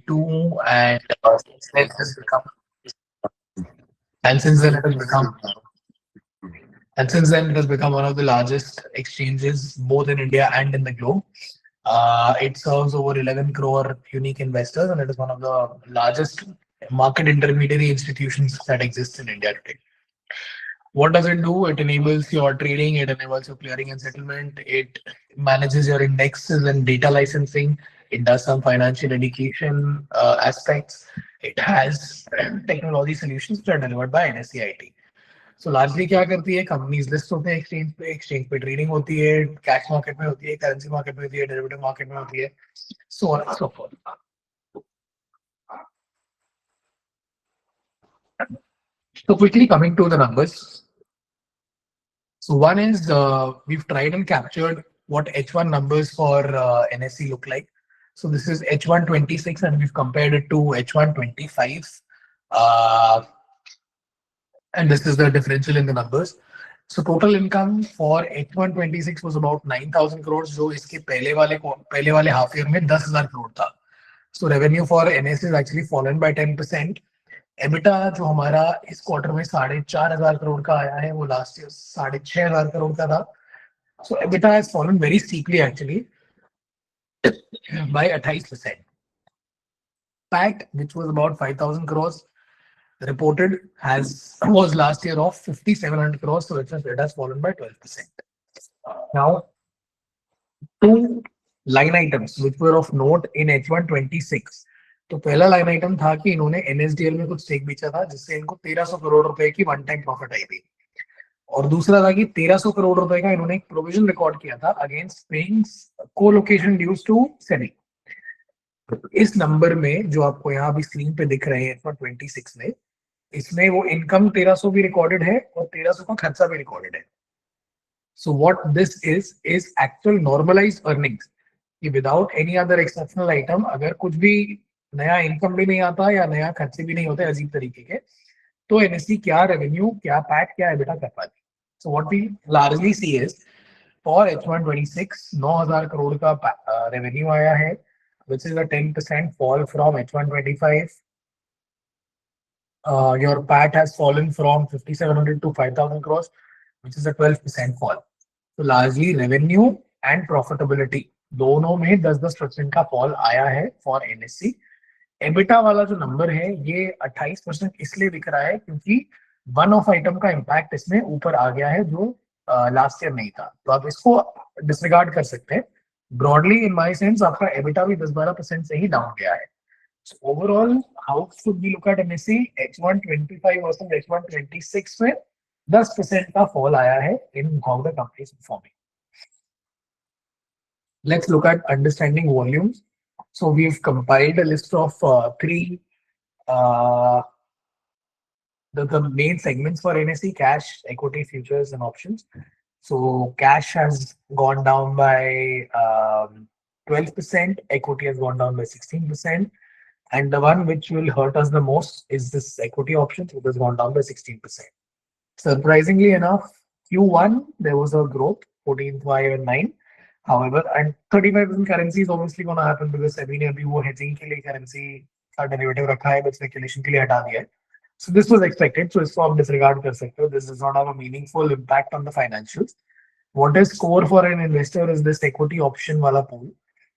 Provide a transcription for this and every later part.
two, and since then it has become and since then it has become and since then it has become one of the largest exchanges both in India and in the globe. It serves over 11 crore unique investors, and it is one of the largest market intermediary institutions that exists in India today. What does it do? It enables your trading, it enables your clearing and settlement, it manages your indexes and data licensing, it does some financial education aspects, it has technology solutions which are delivered by NSE IT. So largely क्या करती है, companies list होते हैं exchange पे trading होती है, cash market में होती है, करेंसी मार्केट में होती है, डेरिवेटिव मार्केट में होती है, so on and so forth. So quickly coming to the numbers. So one is we've tried and captured what H1 numbers for NSE look like. So this is H1 26 and we've compared it to H1 25. And this is the differential in the numbers. So total income for H1 26 was about 9,000 crores, जो इसके पहले वाले half year में 10,000 crore था. So revenue for NSE is actually fallen by 10%. EBITDA जो हमारा इस quarter में 4,500 करोड़ का आया है, वो लास्ट ईयर 6,500 करोड़ का था. So EBITDA has fallen very steeply actually by 28%. PAT, which was about 5,000 crores, reported was last year of 5,700 crores, so it has fallen by 12%. Now, two line items which were of note in H1 26. तो पहला line item था कि इन्होंने NSDL में कुछ stake बेचा था जिससे इनको 1,300 करोड़ रुपए की वन टाइम प्रॉफिट आई थी. और दूसरा था कि 1,300 करोड़ रुपए का इन्होंने एक प्रोविजन रिकॉर्ड किया था against paying colocation dues to SEBI. इस नंबर में जो आपको यहाँ भी स्क्रीन पे दिख रहे हैं H1 26 में, इसमें वो इनकम 1,300 भी रिकॉर्डेड है और 1,300 का खर्चा भी रिकॉर्डेड है. So what this is actual normalized earnings. कि without any other exceptional item अगर कुछ भी नया इनकम भी नहीं आता या नया खर्चे भी नहीं होते अजीब तरीके के, तो एनएससी क्या रेवेन्यू, क्या पैट, क्या एबिटा कर पाती. So what we largely see is for H1 26 9,000 crore का रेवेन्यू आया है, which is a 10% fall from H1 25. Your PAT has fallen from 5,700 to 5,000 crores, which is a 12% fall. So largely revenue and profitability दोनों में 10-10% का fall आया है for NSC. EBITDA वाला जो नंबर है ये 28% इसलिए दिख रहा है क्योंकि वन ऑफ आइटम का इम्पैक्ट इसमें ऊपर आ गया है जो लास्ट ईयर नहीं था. तो आप इसको डिसरिगार्ड कर सकते हैं. ब्रॉडली इन माय सेंस आपका एबिटा भी 10-12% से ही डाउन गया है. So overall, how should we look at NSE? H1 25 versus H1 26 में 10% का फॉल आया है in how the company is performing. Let's look at understanding volumes. So we've compiled a list of three the main segments for NSE: cash, equity, futures, and options. So cash has gone down by 12%, equity has gone down by 16%, and the one which will hurt us the most is this equity options, which has gone down by 16%. Surprisingly enough, Q1 there was a growth 14.5 and 9. However, and 35% currency is obviously going to happen because SEBI ने अभी वो hedging के लिए currency का derivative रखा है, but speculation के लिए हटा दिया है. So this was expected. So इसको आप disregard कर सकते हो. This does not have a meaningful impact on the financials. What is core for an investor is this equity option वाला pool,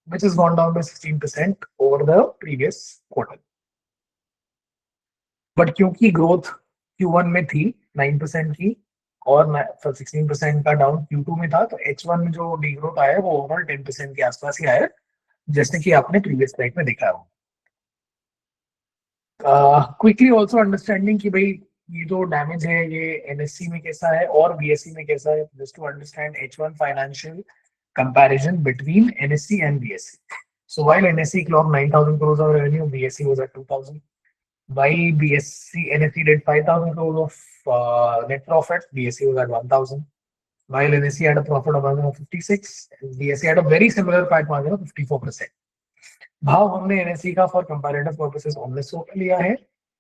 which has gone down by 16% over the previous quarter. But क्योंकि growth Q1 में थी 9% की और 16% का down Q2 में था, तो H1 में जो डीग्रोथ आया है वो ओवरऑल 10% के आसपास ही आया, जैसे कि आपने प्रीवियस स्लाइड में देखा हो. क्विकली ऑल्सो अंडरस्टैंडिंग कि भाई ये जो डैमेज है ये एनएससी में कैसा है और बीएससी में कैसा है, just to understand H1 financial comparison between NSE and BSE. So while NSE clock 9,000 crores of revenue, BSE was at 2,000. While NSE did 5,000 crores of net profit, BSE was at 1,000. While NSE had a profit margin of 56, BSE had a very similar PAT margin of 54%. भाव हमने NSE का for comparative purposes 1900 पे लिया है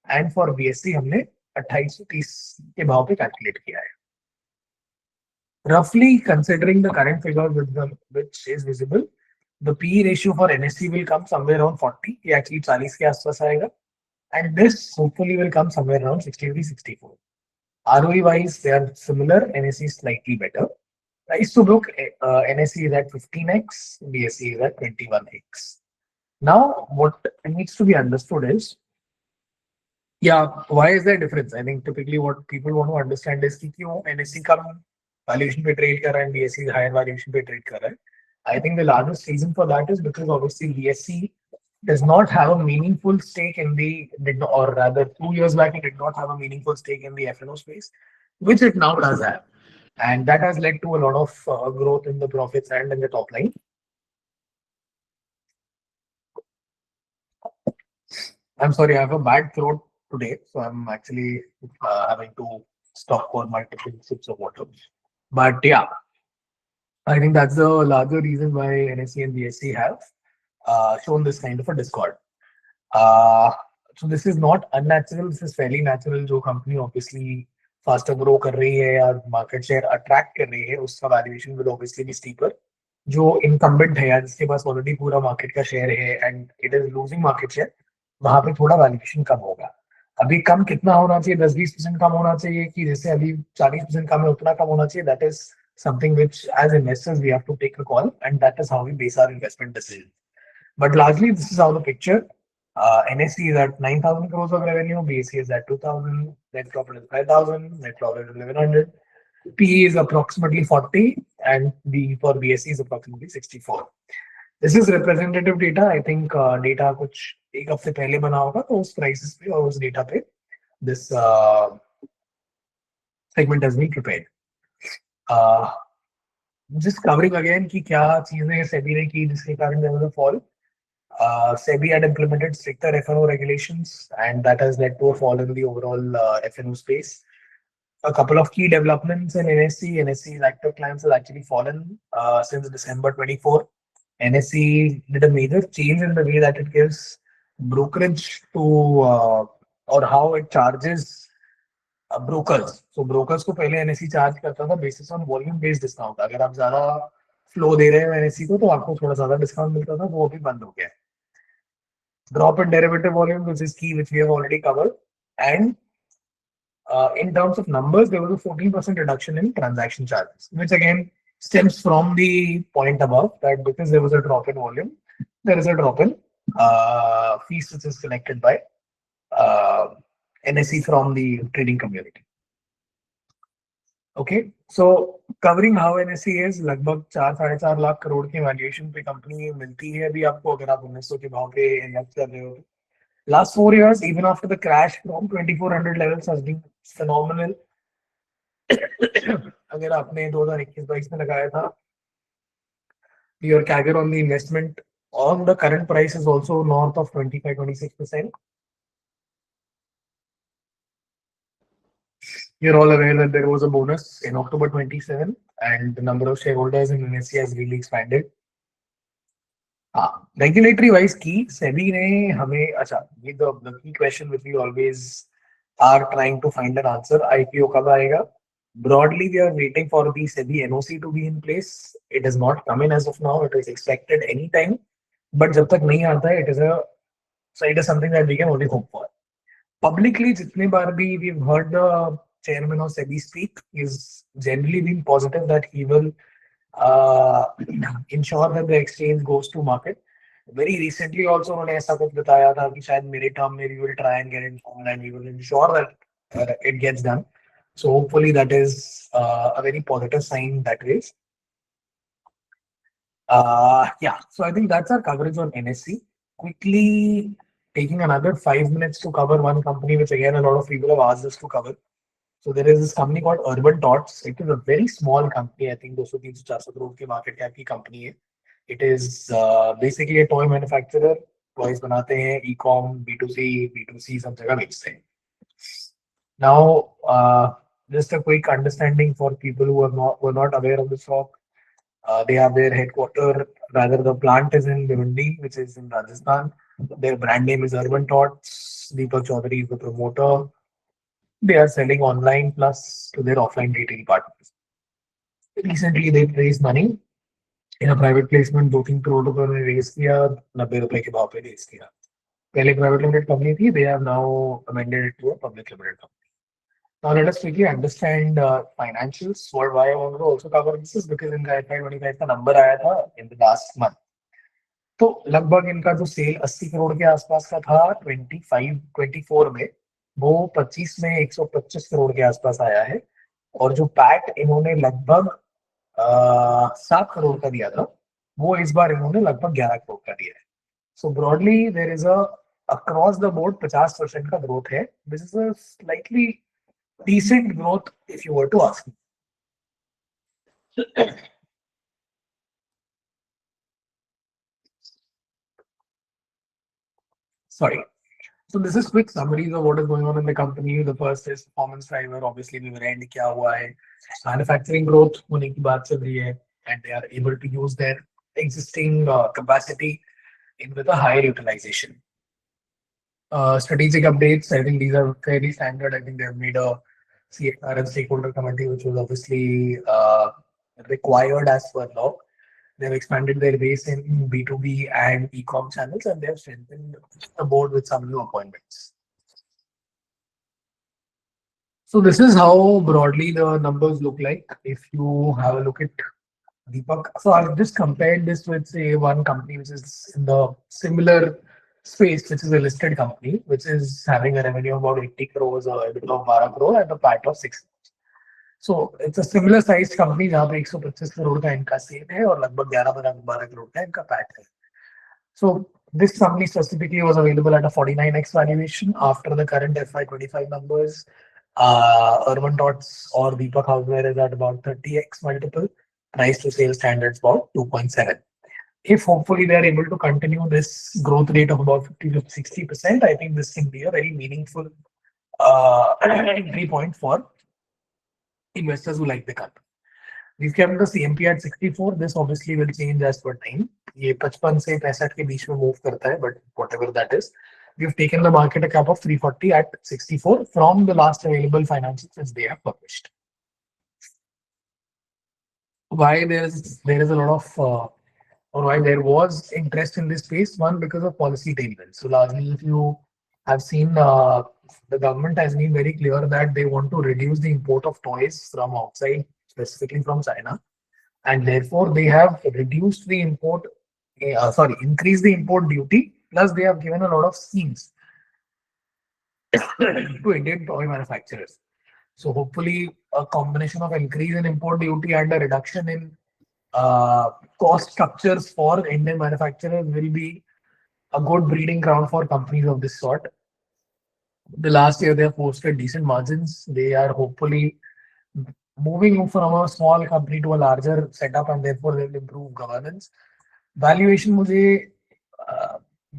and for BSE हमने 2830 के भाव पे कैलकुलेट किया है. Roughly considering the current figures which is visible, the PE ratio for NSE will come somewhere around 40. ये actually 40 के आसपास आएगा. And this hopefully will come somewhere around 63, 64. ROE wise, they are similar. NSE is slightly better. Price to book, NSE is at 15x, BSE is at 21x. Now, what needs to be understood is, yeah, why is there difference? I think typically what people want to understand is कि क्यों NSE कम valuation पे trade कर रहा है and BSE higher valuation पे trade कर रहा है. I think the largest reason for that is because obviously BSE does not have a meaningful stake in or rather 2 years back, it did not have a meaningful stake in the F&O space, which it now does have. And that has led to a lot of growth in the profits and in the top line. I'm sorry, I have a bad throat today, so I'm actually having to stop for multiple sips of water. But yeah, I think that's the larger reason why NSE and BSE have shown this kind of a discord. So this is not unnatural. This is fairly natural. जो company obviously faster grow कर रही है या market share attract कर रही है, उसका valuation will obviously be steeper. जो incumbent है या जिसके पास already पूरा market का share है and it is losing market share, वहाँ पे थोड़ा valuation कम होगा. अभी कम कितना होना चाहिए? 10-20% कम होना चाहिए कि जैसे अभी 40% कम है उतना कम होना चाहिए? That is something which as investors we have to take a call, and that is how we base our investment decisions. But largely this is how the picture. NSE is at 9,000 crores of revenue, BSE is at 2,000, net profit is 5,000, net profit is 1,100. PE is approximately 40, and the for BSE is approximately 64. This is representative data. I think data कुछ एक हफ्ते पहले बना होगा तो उस prices पे और उस data पे this segment has been prepared. Just covering again कि क्या चीजें SEBI ने की जिसके कारण there was a fall. SEBI had implemented stricter F&O regulations, and that has led to a fall in the overall F&O space. A couple of key developments in NSE. NSE's active clients has actually fallen since December 24. NSE did a major change in the way that it gives brokerage to or how it charges brokers. So brokers को पहले NSE charge करता था basis on volume based discount. अगर आप ज़्यादा flow दे रहे हो NSE को तो आपको थोड़ा ज़्यादा discount मिलता था, वो अभी बंद हो गया. Drop in derivative volume, which is key, which we have already covered. And in terms of numbers, there was a 14% reduction in transaction charges, which again stems from the point above that because there was a drop in volume, there is a drop in fees which is collected by NSE from the trading community. Okay, so covering how NSE is, लगभग 4-4.5 लाख करोड़ के valuation पे company मिलती है अभी आपको अगर आप 1900 के भाव पे इन्वेस्ट कर रहे हो. Last 4 years, even after the crash from 2400 levels has been phenomenal. अगर आपने 2021-22 में लगाया था, your CAGR on the investment on the current price is also north of 25-26%. You're all aware that there was a bonus in October 27 and the number of shareholders in NSE has really expanded. Regulatory wise key, SEBI ने हमें अच्छा ये the key question which we always are trying to find an answer, IPO कब आएगा? Broadly, we are waiting for the SEBI NOC to be in place. It has not come in as of now. It is expected anytime. But जब तक नहीं आता है, it is something that we can only hope for. Publicly, जितने बार भी we've heard the chairman of SEBI speak, he's generally been positive that he will ensure that the exchange goes to market. Very recently also उन्होंने ऐसा कुछ बताया था कि शायद मेरे term में we will try and get it on and we will ensure that it gets done. So hopefully that is a very positive sign that way. Yeah, so I think that's our coverage on NSE. Quickly taking another 5 minutes to cover one company, which again a lot of people have asked us to cover. So there is this company called Urban Tots. It is a very small company. I think 200-300 crore के market cap की company है. It is basically a toy manufacturer. Toys बनाते हैं, e-com, B2C, B2C सब जगह बेचते हैं. Now, just a quick understanding for people who were not aware of the stock. They have their headquarters, rather the plant is in Bhiwandi, which is in Rajasthan. Their brand name is Urban Tots. Deepak Chaudhary is the promoter. They are selling online plus to their offline retail partners. Recently, they raised money in a private placement 2-3 crore रुपए में race किया, 90 रुपए के भाव पे race किया. पहले private limited company थी, they have now amended it to a public limited company. Now let us quickly understand financials. Why I want to also cover this is because इनका FY25 का नंबर आया था in the last month. तो लगभग इनका जो cell 80 crore के आसपास का था 24 में, वो 25 में 125 करोड़ के आसपास आया है. और जो पैट इन्होंने लगभग 7 करोड़ का दिया था, वो इस बार इन्होंने लगभग 11 करोड़ का दिया है. So broadly there is a across the board 50% का ग्रोथ है. This is a slightly decent growth if you were to ask me. Sorry. So this is quick summaries of what is going on in the company. The first is performance driver. Obviously, we were end क्या हुआ है. Manufacturing growth होने की बात चल रही है, and they are able to use their existing capacity in with a higher utilization. Strategic updates. I think these are fairly standard. I think they have made a CSR and stakeholder committee, which was obviously required as per law. They've expanded their base in B2B and e-com channels, and they've strengthened the board with some new appointments. So this is how broadly the numbers look like. If you have a look at Deepak, so I've just compared this with say one company which is in the similar space, which is a listed company, which is having a revenue of about 80 crores or a bit of 12 crore and a PAT of 6. So it's a similar sized company जहाँ पे 125 करोड़ का इनका cell है और लगभग 11-12 करोड़ का इनका PAT है. So this company specifically was available at a 49x valuation after the current FY25 numbers. Urban Tots or Deepak Houseware is at about 30x multiple. Price to sales standards about 2.7. If hopefully they are able to continue this growth rate of about 50 to 60%, I think this can be a very meaningful entry point for investors who like the company. We've kept the CMP at 64. This obviously will change as per time. ये 55 से 65 के बीच में move करता है, but whatever that is, we've taken the market cap of 340 at 64 from the last available financials which they have published. Why there is a lot of or why there was interest in this space? One, because of policy tailwinds. So largely, if you have seen, the government has been very clear that they want to reduce the import of toys from outside, specifically from China, and therefore they have reduced the import, increased the import duty. Plus, they have given a lot of schemes to Indian toy manufacturers. So hopefully, a combination of increase in import duty and a reduction in cost structures for Indian manufacturers will be a good breeding ground for companies of this sort. The last year they have posted decent margins. They are hopefully moving from a small company to a larger setup, and therefore they will improve governance. Valuation मुझे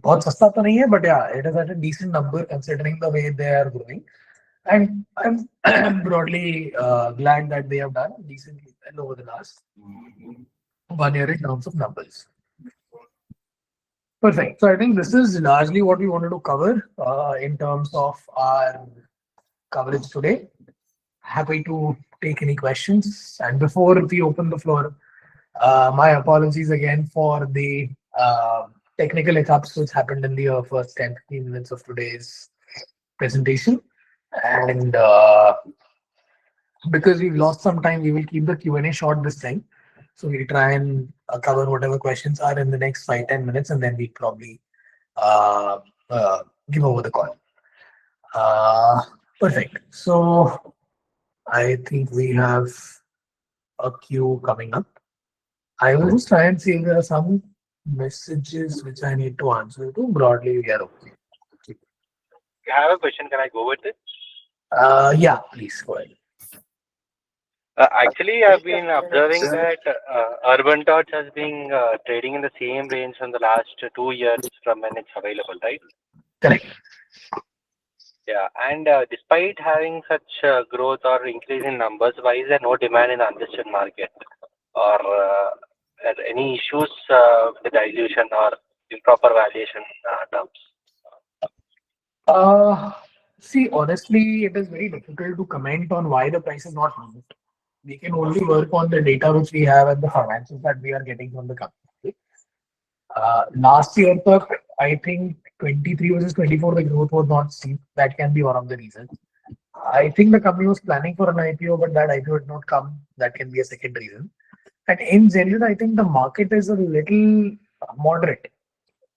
बहुत सस्ता तो नहीं है, but yeah, it is at a decent number considering the way they are growing. And I'm broadly glad that they have done decently well over the last 1 year in terms of numbers. Perfect. So I think this is largely what we wanted to cover in terms of our coverage today. Happy to take any questions. And before we open the floor, my apologies again for the technical hiccups which happened in the first 10-15 minutes of today's presentation. And because we've lost some time, we will keep the Q&A short this time. So we'll try and cover whatever questions are in the next 5-10 minutes, and then we'll probably give over the call. Perfect. So I think we have a queue coming up. I will just try and see if there are some messages which I need to answer to. Broadly, we are okay. I have a question. Can I go with it? Yeah, please go ahead. Actually, I've been observing that Urban Tots has been trading in the same range from the last 2 years from when it's available, right? Correct. Yeah, and despite having such growth or increase in numbers, why is there no demand in the unlisted market? Or are any issues with the dilution or improper valuation terms? See, honestly, it is very difficult to comment on why the price is not moved. We can only work on the data which we have and the financials that we are getting from the company. Last year, I think 23 versus 24, the growth was not steep. That can be one of the reasons. I think the company was planning for an IPO, but that IPO did not come. That can be a second reason. And in general, I think the market is a little moderate,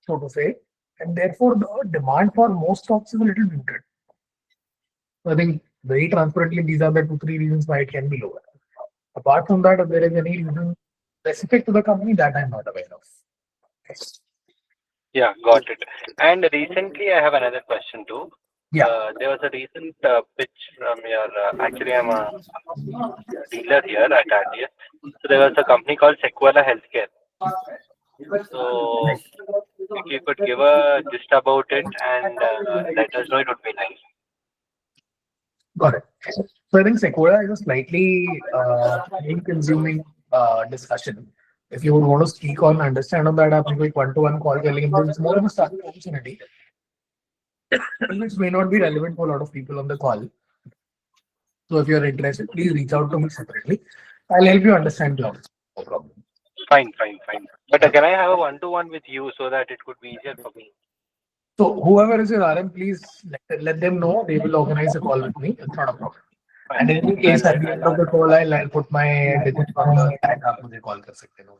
so to say, and therefore the demand for most stocks is a little muted. So I think very transparently, these are the 2-3 reasons why it can be lower. Apart from that, if there is any reason specific to the company, that I'm not aware of. Yeah, got it. And recently, I have another question too. Yeah. There was a recent pitch from your. Actually, I'm a dealer here at Altius. So there was a company called Sequela Healthcare. So if you could give a gist about it and let us know, it would be nice. Got it. So I think Sequoia is a slightly time-consuming discussion. If you would want to speak on, understand on that, आप कोई one-to-one call कर लेंगे. It's more of a starting opportunity, which may not be relevant for a lot of people on the call. So if you are interested, please reach out to me separately. I'll help you understand cloud. No problem. Fine. But can I have a one-to-one with you so that it could be easier for me? So whoever is your RM, please let them know. They will organize a call with me. It's not a problem. Fine. And in any case, at the end of the call, I'll put my digits on the chat. आप मुझे call कर सकते हो.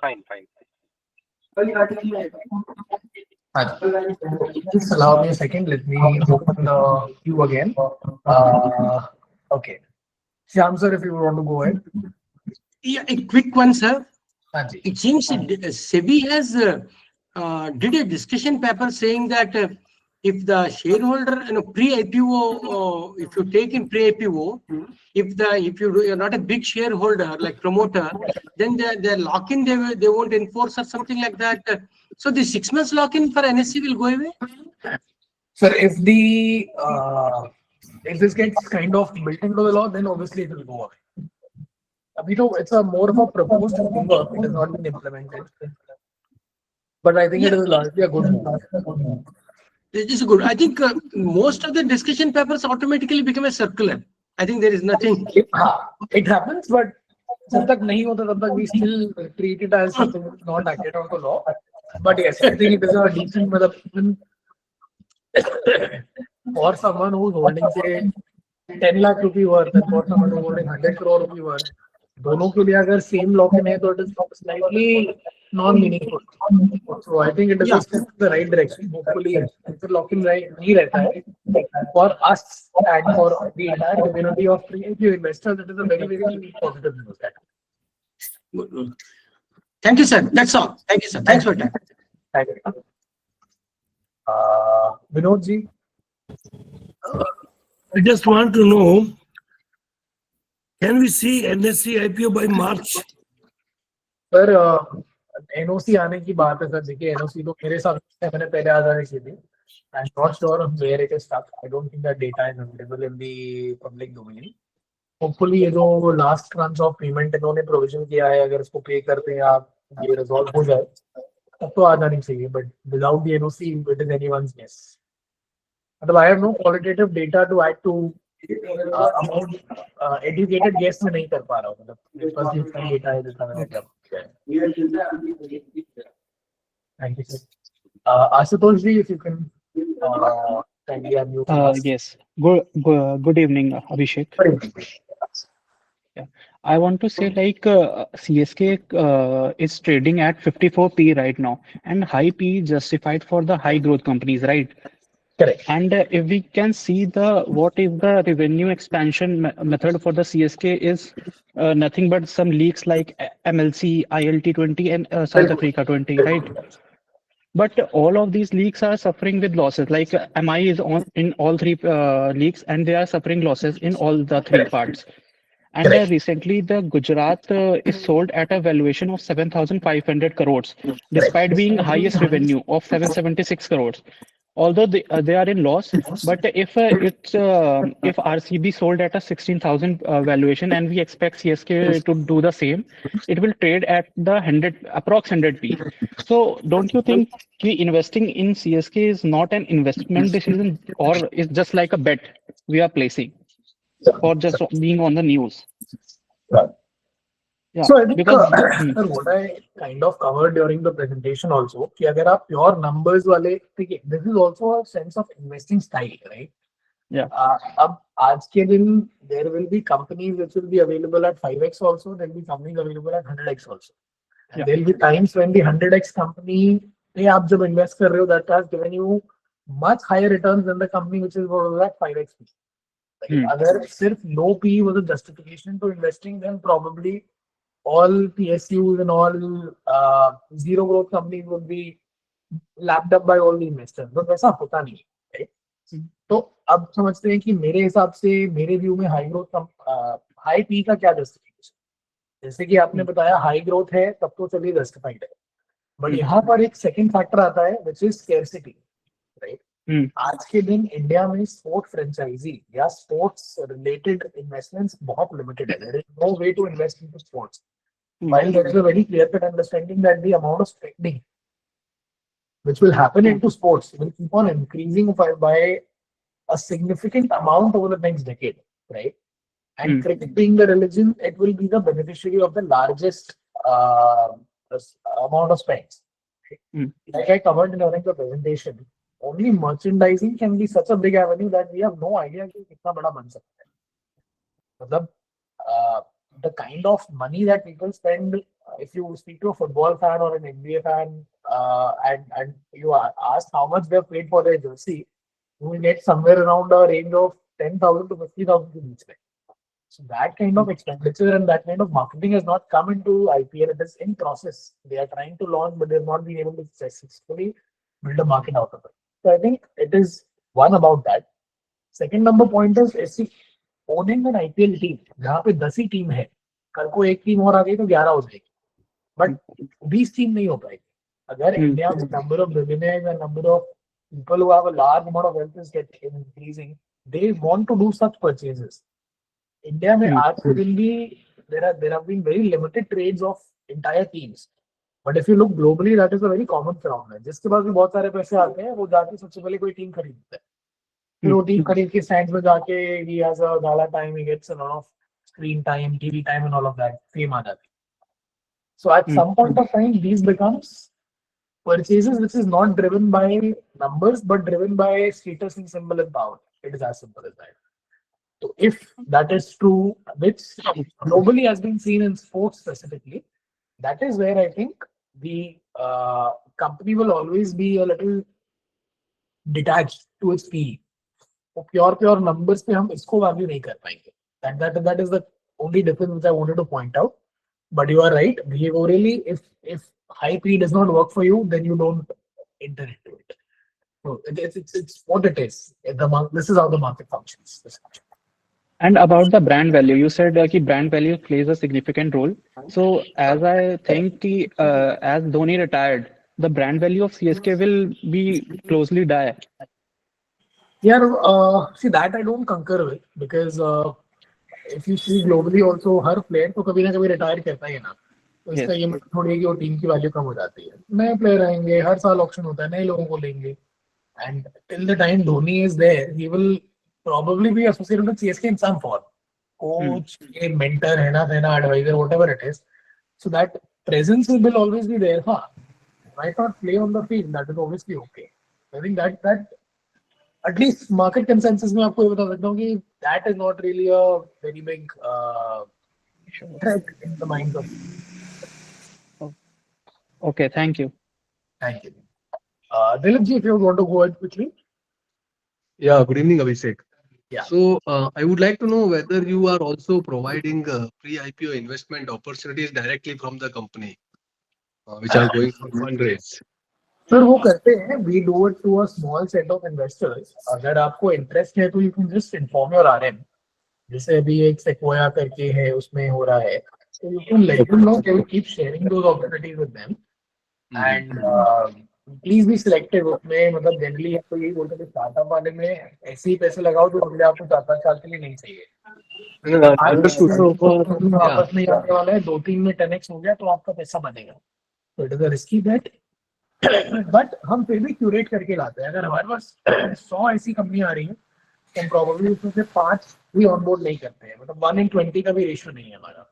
Fine. Just allow me a second. Let me open the queue again. Okay. Shyam sir, if you want to go ahead. Yeah, a quick one, sir. Anji. It seems SEBI has did a discussion paper saying that if the shareholder, pre-IPO, if you take in pre-IPO, if you're not a big shareholder like promoter, then the lock-in they won't enforce or something like that. So the 6 months lock-in for NSE will go away. Sir, if this gets kind of built into the law, then obviously it will go away. It's a more of a proposed framework. It has not been implemented. But I think it is largely a good move. It is good. I think most of the discussion papers automatically become a circular. I think there is nothing. It happens, but जब तक नहीं होता तब तक we still treat it as something which is not acted on to law. But yes, I think it is a decent even for someone who's holding say 10 lakh rupee worth and for someone who's holding 100 crore rupee worth, दोनों के लिए अगर same lock-in है तो it is slightly non-meaningful. So I think it is a step in the right direction. Hopefully, the lock-in नहीं रहता है. For us and for the entire community of pre-IPO investors, it is a very, very positive news. Thank you, sir. That's all. Thank you, sir. Thanks for your time. Thank you. Vinod ji. I just want to know, can we see NSE IPO by March? Sir NOC आने की बात है sir. देखिए NOC तो मेरे साथ मैंने पहले आ जाने की थी. I am not sure where it is stuck. I don't think that data is available in the public domain. Hopefully ये जो लास्ट ट्रांच ऑफ पेमेंट इन्होंने प्रोविजन किया है, अगर इसको पे करते हैं आप, ये रिजॉल्व हो जाए तब तो आ जानी चाहिए. But without the NOC it is anyone's guess. मतलब I have no qualitative data to add to educated guess में नहीं कर पा रहा हूँ. मतलब डेटा है जितना मैंने क्या. Thank you, sir. Ashutosh ji, if you can kindly unmute. Yes. Good evening, Abhishek. Yeah. I want to say CSK is trading at 54p right now, and high P is justified for the high growth companies, right? Correct. And if we can see what is the revenue expansion method for the CSK is nothing but some leaks like MLC, ILT20 and South Africa 20, right? But all of these leaks are suffering with losses. Like MI is in all three leaks, and they are suffering losses in all the three parts. And recently, the Gujarat is sold at a valuation of 7,500 crores, despite being highest revenue of 776 crores. Although they are in loss, but if RCB sold at a 16,000 valuation, and we expect CSK to do the same, it will trade at the approx 100p. So don't you think investing in CSK is not an investment decision, or is just like a bet we are placing? for just being on the news. Right. Yeah, So I think because sir, what I kind of covered during the presentation also, कि अगर आप pure numbers वाले, ठीक है, this is also a sense of investing style, right? yeah, अब आज के दिन there will be companies which will be available at 5x also, there will be companies available at 100x also. And Yeah. there will be times when the 100x company पे आप जब invest कर रहे हो, that has given you much higher returns than the company which is was at 5x. Like, अगर सिर्फ low PE was a justification to investing, then probably all PSUs and all zero growth companies would be lapped up by all the investors. But वैसा होता नहीं है, right? तो अब समझते हैं कि मेरे हिसाब से मेरे व्यू में हाई ग्रोथ हाई पी का क्या जस्टिफिकेशन, जैसे कि आपने बताया हाई ग्रोथ है तब तो चलिए जस्टिफाइड है, बट यहाँ पर एक सेकंड फैक्टर आता है विच इज स्कैर्सिटी, राइट? आज के दिन इंडिया में स्पोर्ट फ्रेंचाइजी या स्पोर्ट्स रिलेटेड इन्वेस्टमेंट्स बहुत लिमिटेड है. There is no way to invest into sports, while there is a very clear cut understanding that the amount of spending which will happen into sports will keep on increasing by a significant amount over the next decade, right? And cricket being the religion, it will be the beneficiary of the largest amount of spends. Like I covered during the presentation, only merchandising can be such a big avenue that we have no idea कि कितना बड़ा बन सकता है. मतलब the kind of money that people spend, if you speak to a football fan or an NBA fan and you ask how much they've paid for their jersey, you will get somewhere around a range of 10,000 to 50,000 each. So that kind of expenditure and that kind of marketing has not come into IPL. It is in process. They are trying to launch, but they've not been able to successfully build a market out of it. So I think it is one about that. Second number point is SC owning an IPL team. जहाँ पे 10 ही team है, कल को एक team और आ गई तो 11 हो जाएगी, बट 20 टीम नहीं हो पाएगी. अगर इंडिया में number of billionaires and number of people who have a large amount of wealth is getting increasing, they want to do such purchases. India में आज के दिन भी there have been very limited trades of entire teams. But if you look globally, that is a very common phenomenon. जिसके पास भी बहुत सारे पैसे आते हैं, वो जाके सबसे पहले कोई टीम खरीदता है. फिर वो टीम खरीद के स्टैंड्स में जाके he has a gala time, he gets a lot of screen time, TV time and all of that. Fame आ जाती है. So at some point of time, these becomes purchases which is not driven by numbers but driven by status and symbol and power. It is as simple as that. So if that is true, which globally has been seen in sports specifically, that is where I think the company will always be a little detached to its PE. तो pure numbers पे हम इसको value नहीं कर पाएंगे. That is the only difference which I wanted to point out. But you are right. Behaviorally, if high PE does not work for you, then you don't enter into it. So it's what it is. This is how the market functions. And about the brand value, you said that brand value plays a significant role. So as I think as Dhoni retired, the brand value of CSK will be closely die. Yeah, see that I don't concur with, because if you see globally also her player तो कभी ना कभी retire करता ही है ना, तो इसका ये मतलब थोड़ी है कि वो टीम की वैल्यू कम हो जाती है. नए प्लेयर आएंगे, हर साल ऑप्शन होता है, नए लोगों को लेंगे, and till the time Dhoni is there, he will probably be associated with CSK in some form, coach, a mentor, advisor, whatever it is. So that presence will always be there. Might not play on the field, that is obviously okay. I think that at least market consensus में आपको ये बता सकता हूँ कि that is not really a very big threat in the minds of. Okay, thank you. Thank you. Dilip ji, if you want to go ahead quickly. Yeah, good evening, Abhishek. Yeah. So I would like to know whether you are also providing pre-IPO investment opportunities directly from the company, which are going for fundraise. Sir वो करते हैं, we do it to a small set of investors. अगर आपको interest है तो you can just inform your RM. जैसे अभी एक सेक्वोया करके है, उसमें हो रहा है, so you can let them know. They will keep sharing those opportunities with them. And please be selective. उसमें मतलब जनरली आपको यही बोलते हैं कि स्टार्टअप वाले में ऐसे ही पैसे लगाओ जो अगले आपको 4-5 साल के लिए नहीं चाहिए. वापस नहीं आने वाला है, 2-3 में 10x हो गया तो आपका पैसा बनेगा. So it is a risky bet. But हम फिर भी क्यूरेट करके लाते हैं. अगर हमारे पास 100 ऐसी कंपनी आ रही है then probably उसमें से 5 भी onboard नहीं करते हैं, मतलब 1 in 20 का भी ratio नहीं है हमारा.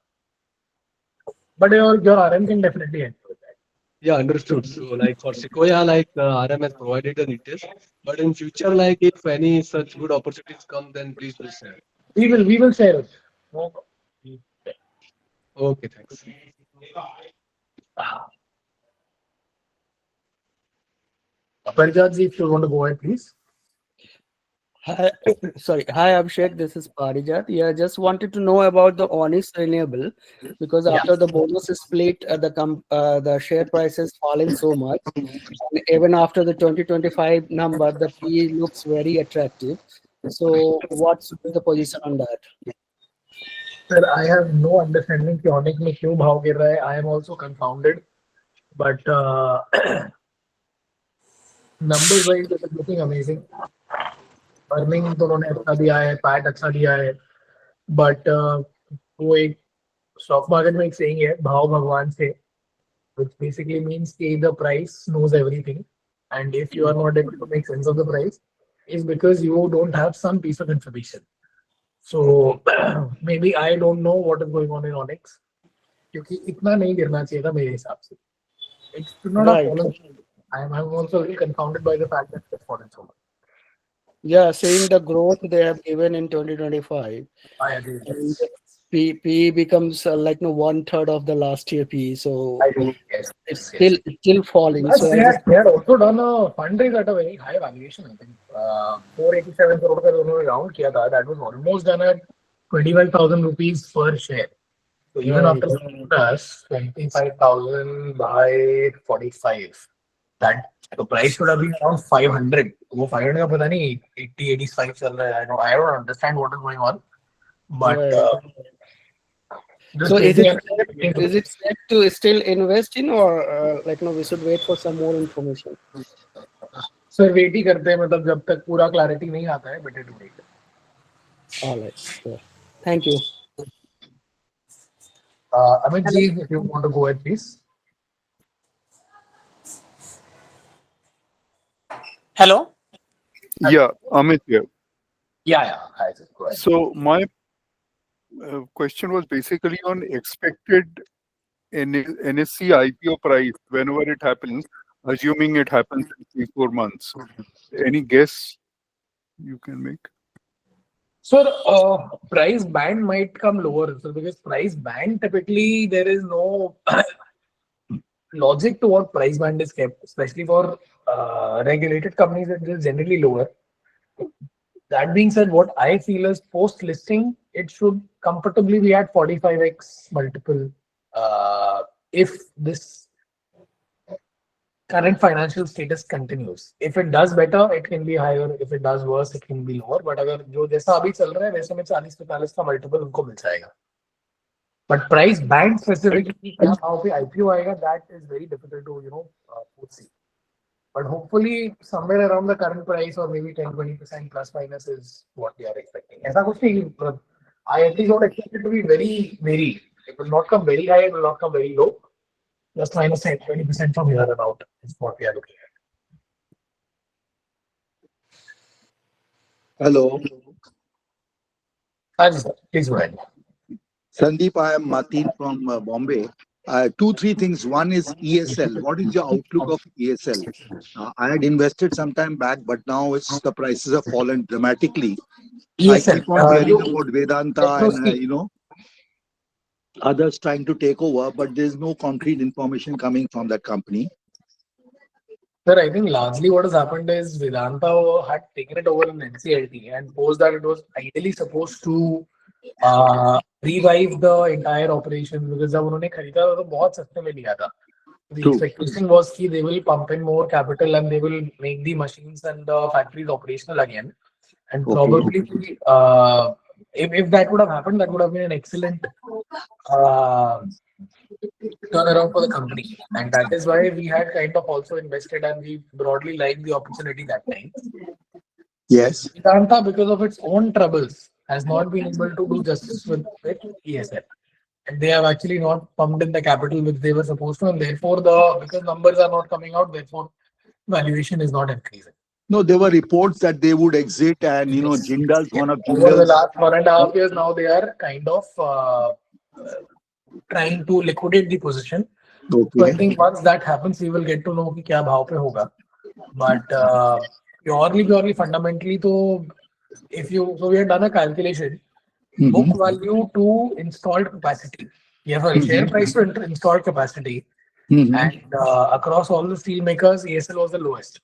But your RM can definitely help with that. Yeah, understood. So, like for Sequoia, like RM has provided the details, but in future, like if any such good opportunities come, then please do share. We will share it. No problem. Okay, thanks. Parijat ji, if you want to go ahead, please. Hi, sorry. Hi, Abhishek. This is Parijat. Yeah, just wanted to know about the Honest Renewable because Yeah. after the bonus is split, the share price has fallen so much. And even after the 2025 number, the PE looks very attractive. So, what's the position on that? Sir, I have no understanding कि Onyx में क्यों भाव गिर रहा है. I am also confounded, but numbers wise it is looking amazing. Earning तो उन्होंने अच्छा दिया है, PAT अच्छा दिया है, but वो एक stock market में एक saying है, भाव भगवान से, which basically means कि the price knows everything, and if you are not able to make sense of the price, is because you don't have some piece of information. So maybe I don't know what is going on in Onyx, क्योंकि इतना नहीं गिरना चाहिए था मेरे हिसाब से. It should not have Right. fallen. I'm also really confounded by the fact that it's fallen so much. Yeah, seeing the growth they have given in 2025, I agree. and PE becomes like no 1/3 of the last year PE. So I agree. Yes. it's Yes. still falling. Plus, So they I just had also done a fundraise at a very high valuation. I think 487 crore का उन्होंने round किया था. That was almost done at 25,000 rupees per share. So even Right. after plus 25,000 by 45, that the price should have been around 500. वो 500 का पता नहीं 80, 85 चल रहा है. I don't understand what is going on. But Right. just So is waiting it safe to still invest in, or like no, we should wait for some more information? Sir wait ही करते हैं, मतलब जब तक पूरा clarity नहीं आता है, better to wait. All right. Sure. Thank you. Amit ji, if you want to go ahead, please. Hello. Yeah, Amit here. Yeah. Hi, sir. Go ahead. So my question was basically on expected NSE IPO price whenever it happens, assuming it happens in 3-4 months. Any guess you can make? So price band might come lower, so because price band typically there is no logic to what price band is kept, especially for regulated companies. It is generally lower. That being said, what I feel is post listing, it should comfortably be at 45x multiple. If this current financial status continues, if it does better, it can be higher. If it does worse, it can be lower. But अगर जो जैसा अभी चल रहा है वैसे में 40-45 का multiple उनको मिल जाएगा. But price band specifically क्या भाव पे IPO आएगा, that is very difficult to foresee. But hopefully somewhere around the current price or maybe 10-20% plus minus is what we are expecting. ऐसा कुछ नहीं. I at least don't expect it to be very varied. It will not come very high. It will not come very low. Just minus 10-20% from here and out is what we are looking at. Hello, Hi, sir. Please go ahead. Sandeep. I am Martin from Bombay. 2-3 things. One is ESL. What is your outlook of ESL? I had invested some time back, but now the prices have fallen dramatically. ESL, I keep on hearing about Vedanta and others trying to take over, but there's no concrete information coming from that company. Sir, I think largely what has happened is Vedanta had taken it over in NCLT, and post that it was ideally supposed to revive the entire operation, because जब उन्होंने खरीदा था तो बहुत सस्ते में लिया था. The expectation was that they will pump in more capital and they will make the machines and the factories operational again. And probably if that would have happened, that would have been an excellent turnaround for the company. And that is why we had kind of also invested, and we broadly liked the opportunity that time. Yes. Vedanta, because of its own troubles, has not been able to do justice with ESL. And they have actually not pumped in the capital which they were supposed to, and therefore because numbers are not coming out, therefore valuation is not increasing. No, there were reports that they would exit, and Yes. Jindal's one of Over the Jindal's. last 1.5 years now, they are kind of trying to liquidate the position. So I Okay. think once that happens, we will get to know कि क्या भाव पे होगा. But purely fundamentally, so we have done a calculation, book value to installed capacity. Share price to installed capacity, and across all the steel makers, ESL was the lowest.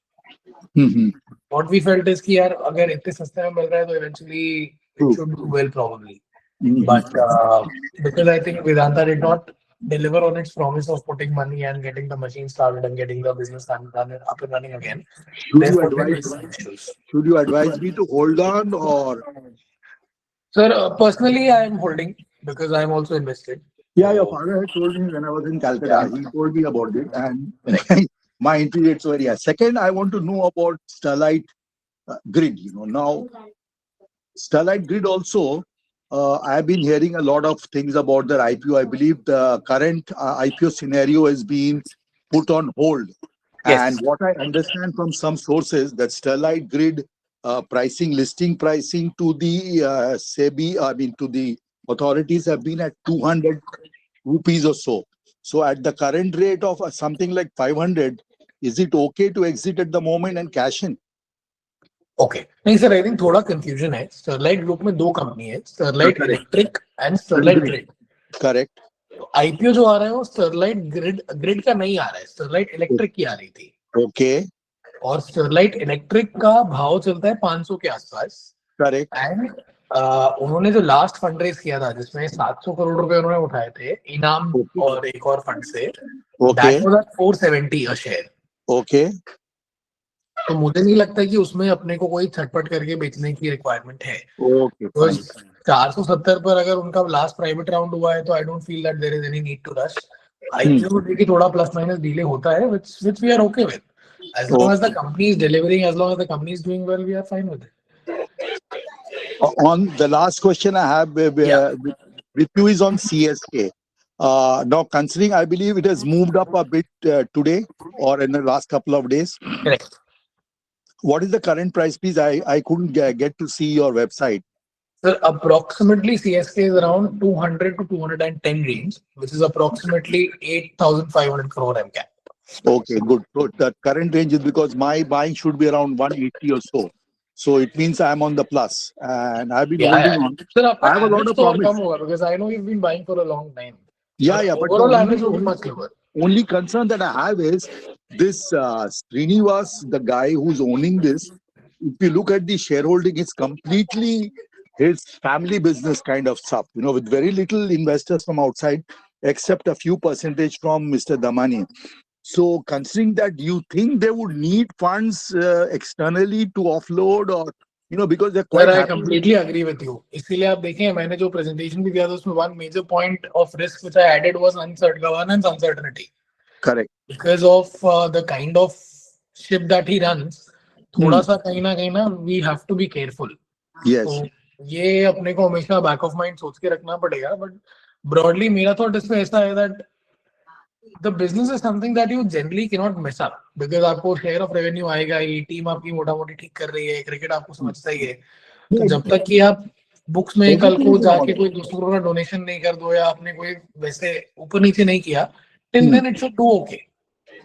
What we felt is कि यार अगर इतने सस्ते में मिल रहा है तो eventually it should do well probably. But because I think Vedanta did not deliver on its promise of putting money and getting the machine started and getting the business up and running again, therefore there is some issues. Should you advise me to hold on, or? Sir, personally, I am holding because I am also invested. Yeah, your father had told me when I was in Calcutta. He told me about it, and my entry rates were high. Second, I want to know about Sterlite Grid. Now Sterlite Grid also. I have been hearing a lot of things about their IPO. I believe the current IPO scenario has been put on hold. Yes. And what I understand from some sources that Sterlite Grid listing pricing to the SEBI, to the authorities have been at 200 rupees or so. So at the current rate of something like 500, is it okay to exit at the moment and cash in? Okay. नहीं sir, I think थोड़ा confusion है. Sterlite Group में दो company है, Sterlite Electric and Sterlite Grid. Correct. IPO जो आ रहा है वो Sterlite Grid का नहीं आ रहा है, Sterlite Electric की आ रही थी. Okay. और Sterlite Electric का भाव चलता है 500 के आसपास. Correct. And उन्होंने जो लास्ट फंड रेज किया था जिसमें 700 करोड़ रुपए उन्होंने उठाए थे इनाम और एक और फंड से, that was at 470 a share. Okay. तो मुझे नहीं लगता कि उसमें अपने को कोई छटपट करके बेचने की रिक्वायरमेंट है. Okay. तो 470 पर अगर उनका लास्ट प्राइवेट राउंड हुआ है तो I don't feel that there is any need to rush. IPO देखिए थोड़ा प्लस माइनस डिले होता है, which we are okay with. As long as the company is delivering, as long as the company is doing well, we are fine with it. On the last question I have with you is on CSK. Now, considering I believe it has moved up a bit today or in the last couple of days. Correct. What is the current price, please? I couldn't get to see your website. Sir, approximately CSK is around 200 to 210 range, which is approximately 8,500 crore MCAP. Okay, good. So the current range is because my buying should be around 180 or so. So it means I'm on the plus, and I've been holding on. Sir, I have a lot of promise. Because I know you've been buying for a long time. Yeah, but overall average will be much lower. Only concern that I have is this Srinivas, the guy who's owning this. If you look at the shareholding, it's completely his family business kind of stuff, with very little investors from outside, except a few percentage from Mr. Damani. So considering that, do you think they would need funds externally to offload, or because they're quite I completely agree with you. इसलिए आप देखें मैंने जो presentation भी दिया था उसमें one major point of risk which I added was governance uncertainty. Correct. Because of the kind of ship that he runs, थोड़ा सा कहीं ना we have to be careful. Yes. So ये अपने को हमेशा back of mind सोच के रखना पड़ेगा. But broadly मेरा thought इसमें ऐसा है that the business is something that you generally cannot mess up, because आपको share of revenue आएगा ही, टीम आपकी मोटा मोटी ठीक कर रही है, क्रिकेट आपको समझता ही है. तो जब तक कि आप बुक्स में कल को जाके कोई दूसरों का डोनेशन नहीं कर दो या आपने कोई वैसे ऊपर नीचे नहीं किया, till then it should do okay.